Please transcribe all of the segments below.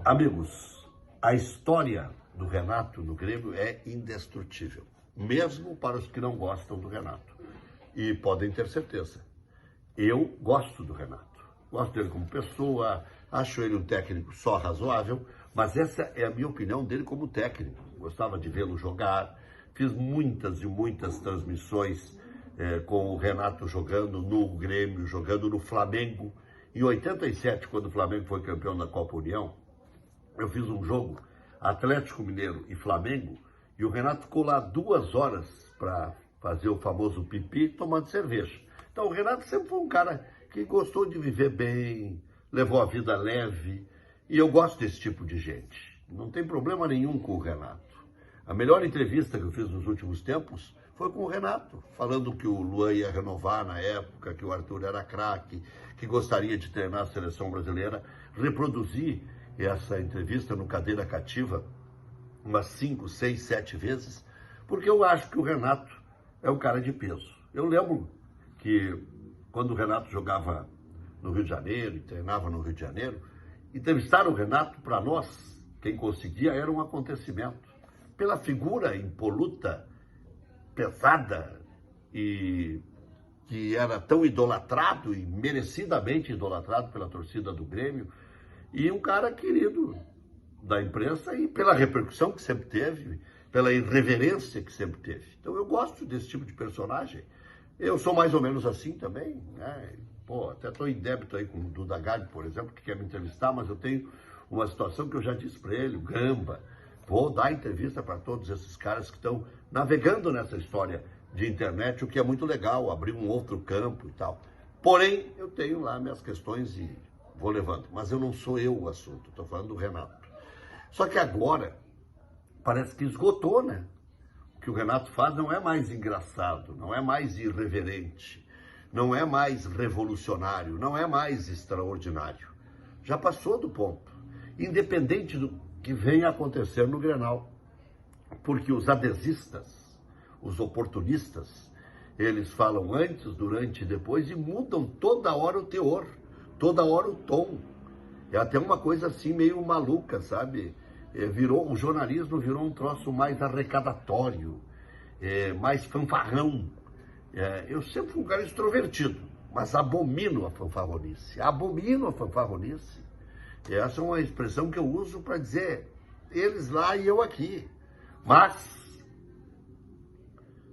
Amigos, a história do Renato no Grêmio é indestrutível, mesmo para os que não gostam do Renato. E podem ter certeza, eu gosto do Renato, gosto dele como pessoa, acho ele um técnico só razoável, mas essa é a minha opinião dele como técnico. Gostava de vê-lo jogar, fiz muitas e muitas transmissões com o Renato jogando no Grêmio, jogando no Flamengo. Em 87, quando o Flamengo foi campeão da Copa União, eu fiz um jogo Atlético Mineiro e Flamengo e o Renato ficou lá 2 horas para fazer o famoso pipi tomando cerveja. Então o Renato sempre foi um cara que gostou de viver bem, levou a vida leve e eu gosto desse tipo de gente. Não tem problema nenhum com o Renato. A melhor entrevista que eu fiz nos últimos tempos foi com o Renato, falando que o Luan ia renovar na época, que o Arthur era craque, que gostaria de treinar a seleção brasileira. Reproduzi essa entrevista no Cadeira Cativa umas 5, 6, 7 vezes, porque eu acho que o Renato é um cara de peso. Eu lembro que quando o Renato jogava no Rio de Janeiro e treinava no Rio de Janeiro, entrevistar o Renato, para nós, quem conseguia, era um acontecimento. Pela figura impoluta, pesada e que era tão idolatrado e merecidamente idolatrado pela torcida do Grêmio, e um cara querido da imprensa e pela repercussão que sempre teve, pela irreverência que sempre teve. Então eu gosto desse tipo de personagem. Eu sou mais ou menos assim também, né? Pô, até estou em débito aí com o Duda Garbi, por exemplo, que quer me entrevistar, mas eu tenho uma situação que eu já disse para ele, o Gamba. Vou dar entrevista para todos esses caras que estão navegando nessa história de internet, o que é muito legal, abrir um outro campo e tal. Porém, eu tenho lá minhas questões e vou levando. Mas eu não sou eu o assunto, estou falando do Renato. Só que agora, parece que esgotou, né? O que o Renato faz não é mais engraçado, não é mais irreverente, não é mais revolucionário, não é mais extraordinário. Já passou do ponto. Independente do que venha a acontecer no Grenal. Porque os adesistas, os oportunistas, eles falam antes, durante e depois e mudam toda hora o teor, toda hora o tom. É até uma coisa assim meio maluca, sabe? O jornalismo virou um troço mais arrecadatório, mais fanfarrão. Eu sempre fui um cara extrovertido, mas abomino a fanfarronice. Abomino a fanfarronice. Essa é uma expressão que eu uso para dizer eles lá e eu aqui. Mas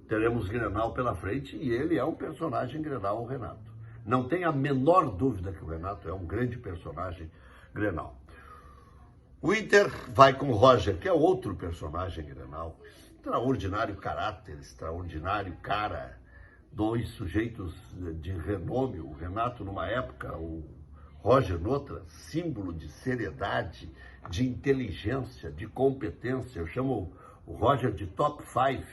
teremos Grenal pela frente e ele é um personagem Grenal, o Renato. Não tem a menor dúvida que o Renato é um grande personagem Grenal. O Inter vai com o Roger, que é outro personagem Grenal. Extraordinário caráter, extraordinário cara. 2 sujeitos de renome. O Renato numa época, o Roger noutra, símbolo de seriedade, de inteligência, de competência. Eu chamo o Roger de top 5.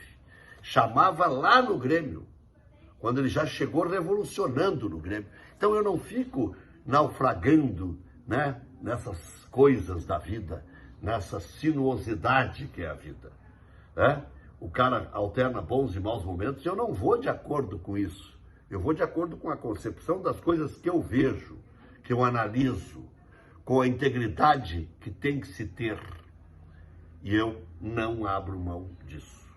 Chamava lá no Grêmio, quando ele já chegou revolucionando no Grêmio. Então eu não fico naufragando, né, nessas coisas da vida, nessa sinuosidade que é a vida. Né? O cara alterna bons e maus momentos e eu não vou de acordo com isso. Eu vou de acordo com a concepção das coisas que eu vejo, que eu analiso, com a integridade que tem que se ter. E eu não abro mão disso.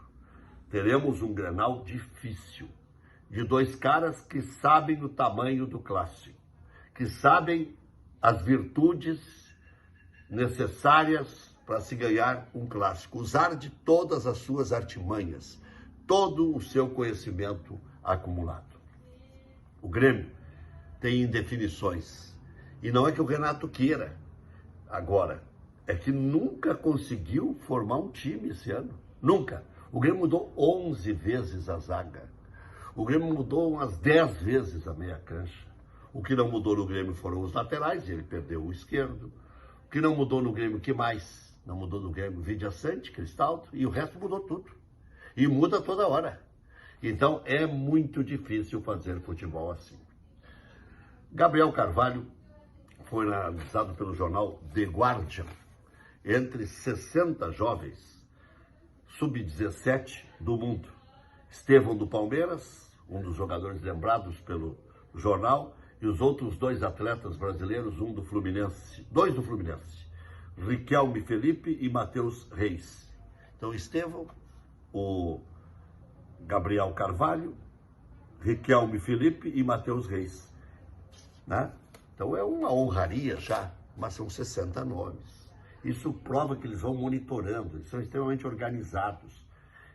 Teremos um Grenal difícil, de 2 caras que sabem o tamanho do clássico, que sabem as virtudes necessárias para se ganhar um clássico, usar de todas as suas artimanhas, todo o seu conhecimento acumulado. O Grêmio tem indefinições. E não é que o Renato queira agora, é que nunca conseguiu formar um time esse ano. Nunca. O Grêmio mudou 11 vezes a zaga. O Grêmio mudou umas 10 vezes a meia cancha. O que não mudou no Grêmio foram os laterais, ele perdeu o esquerdo. O que não mudou no Grêmio, o que mais? Não mudou no Grêmio, Vidia Sante, Cristaldo, e o resto mudou tudo. E muda toda hora. Então é muito difícil fazer futebol assim. Gabriel Carvalho foi analisado pelo jornal The Guardian entre 60 jovens sub-17 do mundo. Estevão do Palmeiras, um dos jogadores lembrados pelo jornal, e os outros 2 atletas brasileiros, 2 do Fluminense. Riquelme Felipe e Matheus Reis. Então, Estevão, o Gabriel Carvalho, Riquelme Felipe e Matheus Reis. Né? Então, é uma honraria já, mas são 60 nomes. Isso prova que eles vão monitorando, eles são extremamente organizados.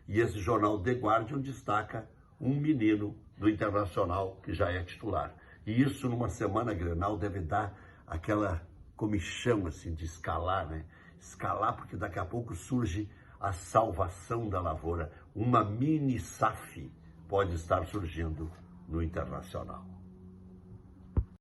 E esse jornal The Guardian destaca um menino do Internacional que já é titular. E isso numa semana Grenal deve dar aquela comichão assim de escalar, né? Escalar porque daqui a pouco surge a salvação da lavoura. Uma mini SAF pode estar surgindo no Internacional.